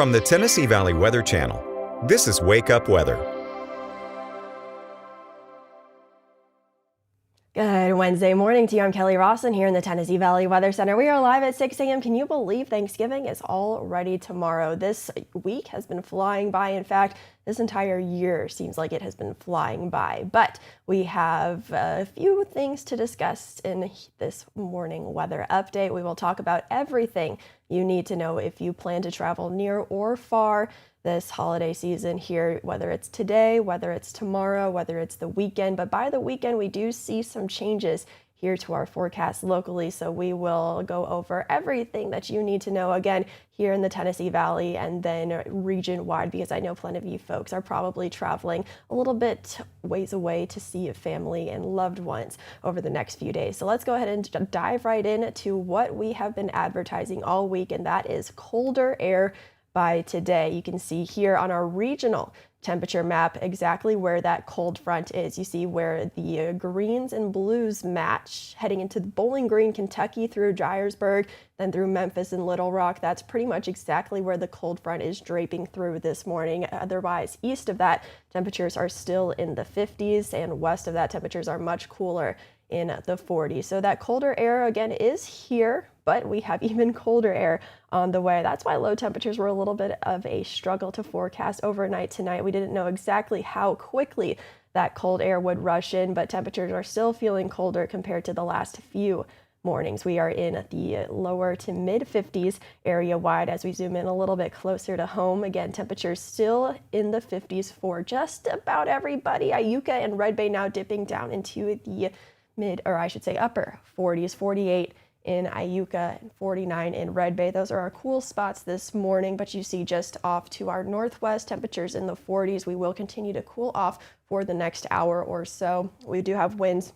From the Tennessee Valley Weather Channel, this is Wake Up Weather. Good Wednesday morning to you. I'm Kelly Rawson here in the Tennessee Valley Weather Center. We are live at 6 a.m. Can you believe Thanksgiving is already tomorrow? This week has been flying by. In fact, this entire year seems like it has been flying by. But we have a few things to discuss in this morning weather update. We will talk about everything you need to know if you plan to travel near or far this holiday season here, whether it's today, whether it's tomorrow, whether it's the weekend. But by the weekend, we do see some changes here to our forecast locally. So we will go over everything that you need to know again here in the Tennessee Valley and then region wide, because I know plenty of you folks are probably traveling a little bit ways away to see family and loved ones over the next few days. So let's go ahead and dive right into what we have been advertising all week, and that is colder air by today. You can see here on our regional temperature map exactly where that cold front is. You see where the greens and blues match, heading into Bowling Green, Kentucky, through Dyersburg, then through Memphis and Little Rock. That's pretty much exactly where the cold front is draping through this morning. Otherwise, east of that, temperatures are still in the 50s, and west of that, temperatures are much cooler in the 40s. So that colder air again is here, but we have even colder air on the way. That's why low temperatures were a little bit of a struggle to forecast overnight tonight. We didn't know exactly how quickly that cold air would rush in, but temperatures are still feeling colder compared to the last few mornings. We are in the lower to mid 50s area wide. As we zoom in a little bit closer to home, again, temperatures still in the 50s for just about everybody. Iuka and Red Bay now dipping down into the upper 40s, 48 in Iuka and 49 in Red Bay. Those are our cool spots this morning, but you see just off to our northwest, temperatures in the 40s. We will continue to cool off for the next hour or so. We do have winds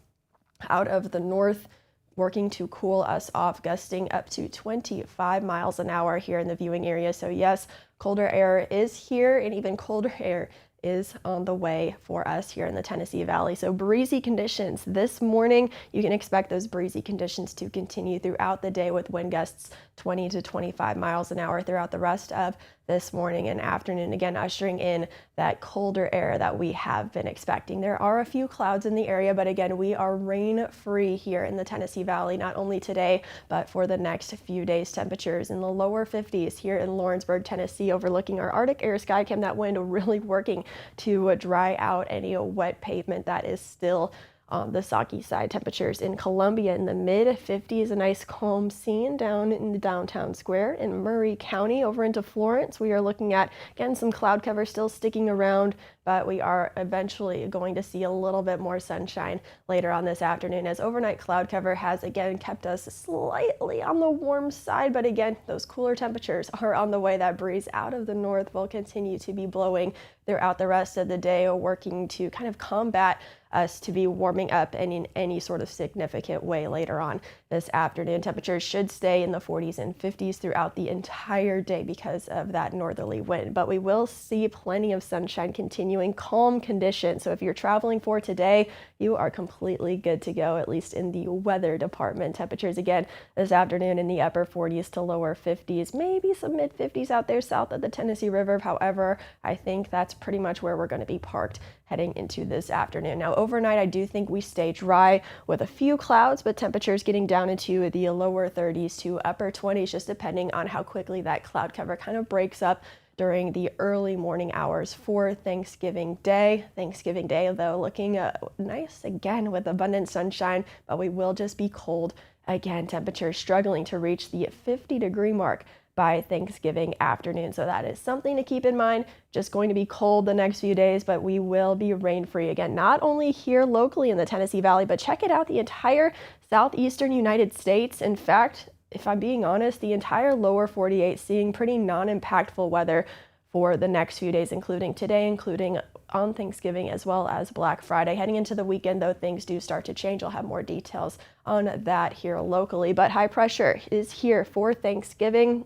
out of the north working to cool us off, gusting up to 25 miles an hour here in the viewing area. So yes, colder air is here, and even colder air is on the way for us here in the Tennessee Valley. So breezy conditions this morning. You can expect those breezy conditions to continue throughout the day with wind gusts 20 to 25 miles an hour throughout the rest of this morning and afternoon, again ushering in that colder air that we have been expecting. There are a few clouds in the area, but again, we are rain free here in the Tennessee Valley, not only today, but for the next few days. Temperatures in the lower 50s here in Lawrenceburg, Tennessee, overlooking our Arctic Air Skycam. That wind really working to dry out any wet pavement that is still on the soggy side. Temperatures in Columbia in the mid 50s, a nice calm scene down in the downtown square. In Murray County over into Florence, we are looking at, again, some cloud cover still sticking around, but we are eventually going to see a little bit more sunshine later on this afternoon, as overnight cloud cover has again kept us slightly on the warm side. But again, those cooler temperatures are on the way. That breeze out of the north will continue to be blowing throughout the rest of the day, working to kind of combat us to be warming up in any sort of significant way later on this afternoon. Temperatures should stay in the 40s and 50s throughout the entire day because of that northerly wind, but we will see plenty of sunshine, continuing calm conditions. So if you're traveling for today, you are completely good to go, at least in the weather department. Temperatures again this afternoon in the upper 40s to lower 50s, maybe some mid 50s out there south of the Tennessee River. However, I think that's pretty much where we're going to be parked heading into this afternoon. Now overnight, I do think we stay dry with a few clouds, but temperatures getting down into the lower 30s to upper 20s, just depending on how quickly that cloud cover kind of breaks up during the early morning hours for Thanksgiving Day. Thanksgiving Day, though, looking nice again with abundant sunshine, but we will just be cold again. Temperatures struggling to reach the 50-degree mark by Thanksgiving afternoon. So that is something to keep in mind. Just going to be cold the next few days, but we will be rain free again, not only here locally in the Tennessee Valley, but check it out, the entire southeastern United States. In fact, if I'm being honest, the entire lower 48 seeing pretty non-impactful weather for the next few days, including today, including on Thanksgiving as well as Black Friday. Heading into the weekend, though, things do start to change. I'll have more details on that here locally, but high pressure is here for Thanksgiving.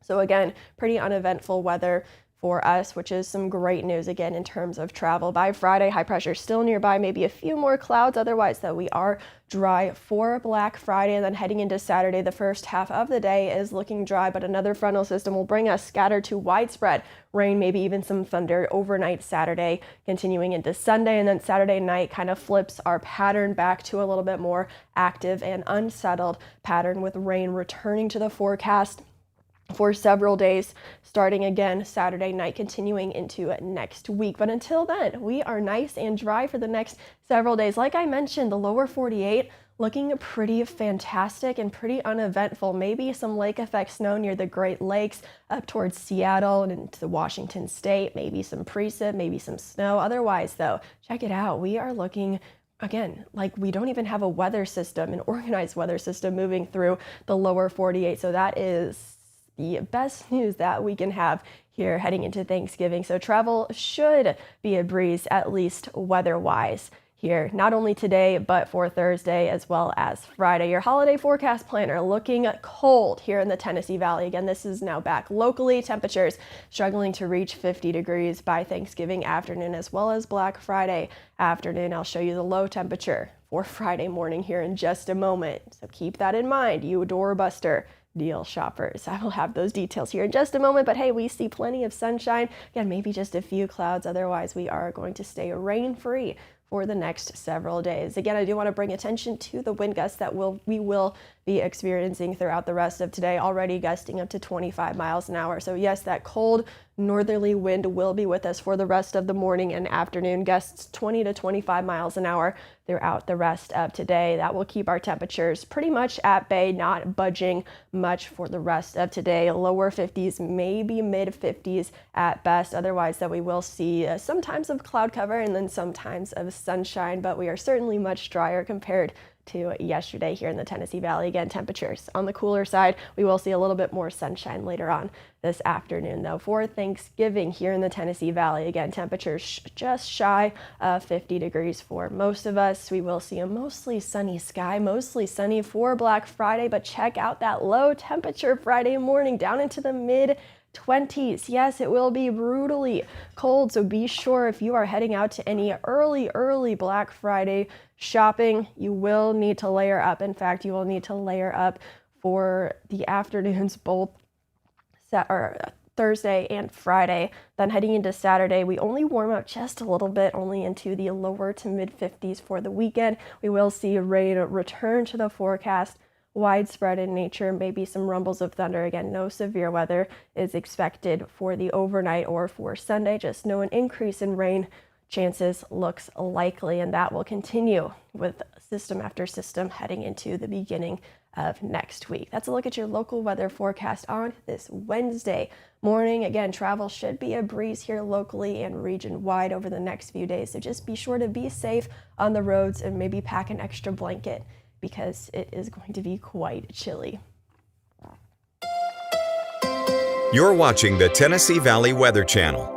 So again, pretty uneventful weather for us, which is some great news again in terms of travel. By Friday, high pressure still nearby, maybe a few more clouds. Otherwise, though, we are dry for Black Friday. And then heading into Saturday, the first half of the day is looking dry, but another frontal system will bring us scattered to widespread rain, maybe even some thunder overnight Saturday, continuing into Sunday. And then Saturday night kind of flips our pattern back to a little bit more active and unsettled pattern, with rain returning to the forecast for several days, starting again Saturday night, continuing into next week. But until then, we are nice and dry for the next several days. Like I mentioned, the lower 48 looking pretty fantastic and pretty uneventful. Maybe some lake effect snow near the Great Lakes up towards Seattle and into Washington State, maybe some precip, maybe some snow. Otherwise, though, check it out. We are looking again, like we don't even have a weather system, an organized weather system moving through the lower 48. So that is the best news that we can have here heading into Thanksgiving. So travel should be a breeze, at least weather-wise here, not only today, but for Thursday as well as Friday. Your holiday forecast planner looking cold here in the Tennessee Valley. Again, this is now back locally. Temperatures struggling to reach 50 degrees by Thanksgiving afternoon as well as Black Friday afternoon. I'll show you the low temperature for Friday morning here in just a moment. So keep that in mind, you doorbuster deal shoppers. I will have those details here in just a moment, but hey, we see plenty of sunshine. Again, maybe just a few clouds. Otherwise, we are going to stay rain-free for the next several days. Again, I do want to bring attention to the wind gusts that we will be experiencing throughout the rest of today, already gusting up to 25 miles an hour. So yes, that cold northerly wind will be with us for the rest of the morning and afternoon. Gusts 20 to 25 miles an hour throughout the rest of today. That will keep our temperatures pretty much at bay, not budging much for the rest of today. Lower 50s, maybe mid 50s at best. Otherwise, that we will see sometimes of cloud cover and then sometimes of sunshine, but we are certainly much drier compared to yesterday here in the Tennessee Valley. Again, temperatures on the cooler side. We will see a little bit more sunshine later on this afternoon, though. For Thanksgiving here in the Tennessee Valley, again, temperatures just shy of 50 degrees for most of us. We will see a mostly sunny sky, mostly sunny for Black Friday, but check out that low temperature Friday morning down into the mid 20s. Yes, it will be brutally cold, so be sure if you are heading out to any early Black Friday shopping, you will need to layer up. In fact, you will need to layer up for the afternoons, both Thursday and Friday. Then heading into Saturday, we only warm up just a little bit, only into the lower to mid 50s for the weekend. We will see rain return to the forecast, widespread in nature, maybe some rumbles of thunder. Again, no severe weather is expected for the overnight or for Sunday. Just know an increase in rain chances looks likely, and that will continue with system after system heading into the beginning of next week. That's a look at your local weather forecast on this Wednesday morning. Again, travel should be a breeze here locally and region-wide over the next few days, so just be sure to be safe on the roads and maybe pack an extra blanket because it is going to be quite chilly. You're watching the Tennessee Valley Weather Channel.